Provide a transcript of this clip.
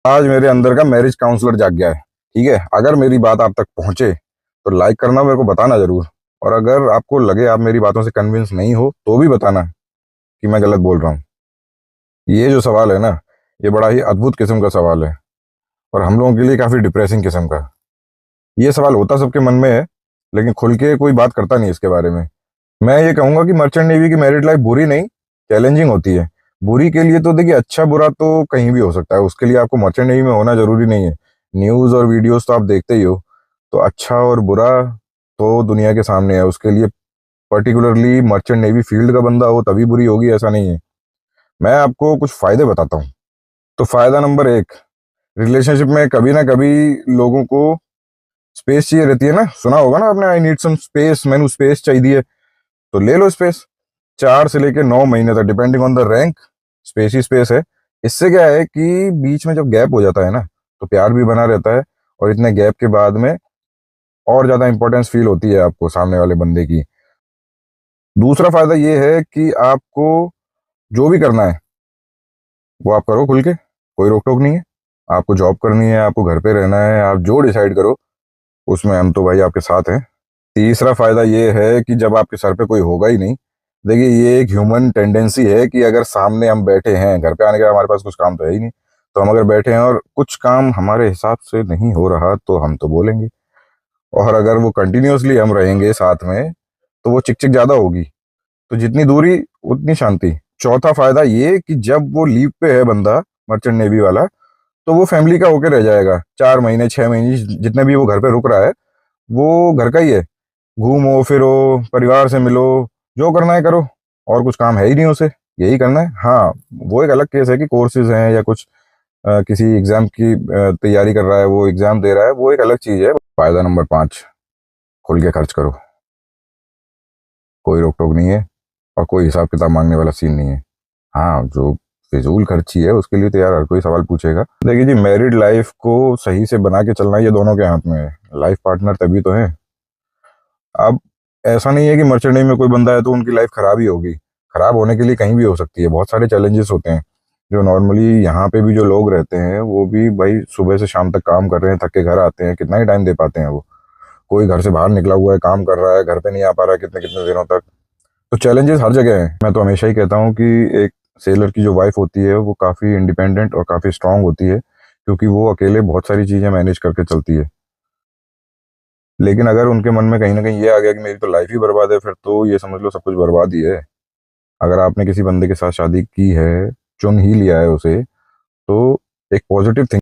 आज मेरे अंदर का मैरिज काउंसलर जाग गया है। ठीक है, अगर मेरी बात आप तक पहुंचे तो लाइक करना, मेरे को बताना जरूर। और अगर आपको लगे आप मेरी बातों से कन्विंस नहीं हो तो भी बताना कि मैं गलत बोल रहा हूँ। ये जो सवाल है ना, ये बड़ा ही अद्भुत किस्म का सवाल है और हम लोगों के लिए काफी डिप्रेसिंग किस्म का। ये सवाल होता सबके मन में है, लेकिन खुल के कोई बात करता नहीं इसके बारे में। मैं ये कहूंगा कि मर्चेंट नेवी की मैरिड लाइफ बुरी नहीं, चैलेंजिंग होती है। बुरी के लिए तो देखिए, अच्छा बुरा तो कहीं भी हो सकता है, उसके लिए आपको मर्चेंट नेवी में होना जरूरी नहीं है। न्यूज़ और वीडियोस तो आप देखते ही हो। तो अच्छा और बुरा तो दुनिया के सामने है, उसके लिए पर्टिकुलरली मर्चेंट नेवी फील्ड का बंदा हो तभी बुरी होगी ऐसा नहीं है। मैं आपको कुछ फायदे बताता हूँ। तो फायदा नंबर एक, रिलेशनशिप में कभी ना कभी लोगों को स्पेस चाहिए रहती है ना। सुना होगा ना आपने, आई नीड सम स्पेस, मैंने स्पेस चाहिए। तो ले लो स्पेस। 4 से लेके 9 महीने तक, depending on the rank, space he space है। इससे क्या है कि बीच में जब गैप हो जाता है ना, तो प्यार भी बना रहता है। और इतने गैप के बाद में और ज्यादा इंपॉर्टेंस फील होती है आपको सामने वाले बंदे की। दूसरा फायदा ये है कि आपको जो भी करना है वो आप करो खुल के, कोई रोक टोक नहीं है। आपको जॉब करनी है, आपको घर पे रहना है, आप जो डिसाइड करो उसमें हम तो भाई आपके साथ हैं। तीसरा फायदा ये है कि जब आपके सर पे कोई होगा ही नहीं। देखिए, ये एक ह्यूमन टेंडेंसी है कि अगर सामने हम बैठे हैं, घर पे आने के बाद हमारे पास कुछ काम तो है ही नहीं, तो हम अगर बैठे हैं और कुछ काम हमारे हिसाब से नहीं हो रहा तो हम तो बोलेंगे। और अगर वो कंटिन्यूअसली हम रहेंगे साथ में तो वो चिक चिक ज्यादा होगी। तो जितनी दूरी उतनी शांति। चौथा फायदा ये कि जब वो लीव पे है बंदा, मर्चेंट नेवी वाला, तो वो फैमिली का होके रह जाएगा। 4 महीने 6 महीने जितने भी वो घर पे रुक रहा है, वो घर का ही है। घूमो फिरो, परिवार से मिलो, जो करना है करो। और कुछ काम है ही नहीं उसे, यही करना है। हाँ, वो एक अलग केस है कि कोर्सेज हैं या कुछ किसी एग्जाम की तैयारी कर रहा है, वो एग्जाम दे रहा है, वो एक अलग चीज है। फायदा नंबर 5, खुल के खर्च करो। कोई रोक टोक नहीं है और कोई हिसाब किताब मांगने वाला सीन नहीं है। हाँ, जो फिजूल खर्ची है उसके लिए तो यार हर कोई सवाल पूछेगा। देखिए जी, मैरिड लाइफ को सही से बना के चलना ये दोनों के हाथ में है। लाइफ पार्टनर तभी तो है। अब ऐसा नहीं है कि मर्चेंट नेवी में कोई बंदा है तो उनकी लाइफ खराब ही होगी। खराब होने के लिए कहीं भी हो सकती है, बहुत सारे चैलेंजेस होते हैं। जो नॉर्मली यहाँ पे भी जो लोग रहते हैं वो भी भाई सुबह से शाम तक काम कर रहे हैं, थक के घर आते हैं, कितना ही टाइम दे पाते हैं वो। कोई घर से बाहर निकला हुआ है, काम कर रहा है, घर पे नहीं आ पा रहा है कितने कितने दिनों तक। तो चैलेंजेस हर जगह हैं। मैं तो हमेशा ही कहता हूँ कि एक सेलर की जो वाइफ होती है वो काफ़ी इंडिपेंडेंट और काफ़ी स्ट्रांग होती है, क्योंकि वो अकेले बहुत सारी चीज़ें मैनेज करके चलती है। लेकिन अगर उनके मन में कहीं ना कहीं ये आ गया कि मेरी तो लाइफ ही बर्बाद है, फिर तो ये समझ लो सब कुछ बर्बाद ही है। अगर आपने किसी बंदे के साथ शादी की है, चुन ही लिया है उसे, तो एक पॉजिटिव थिंक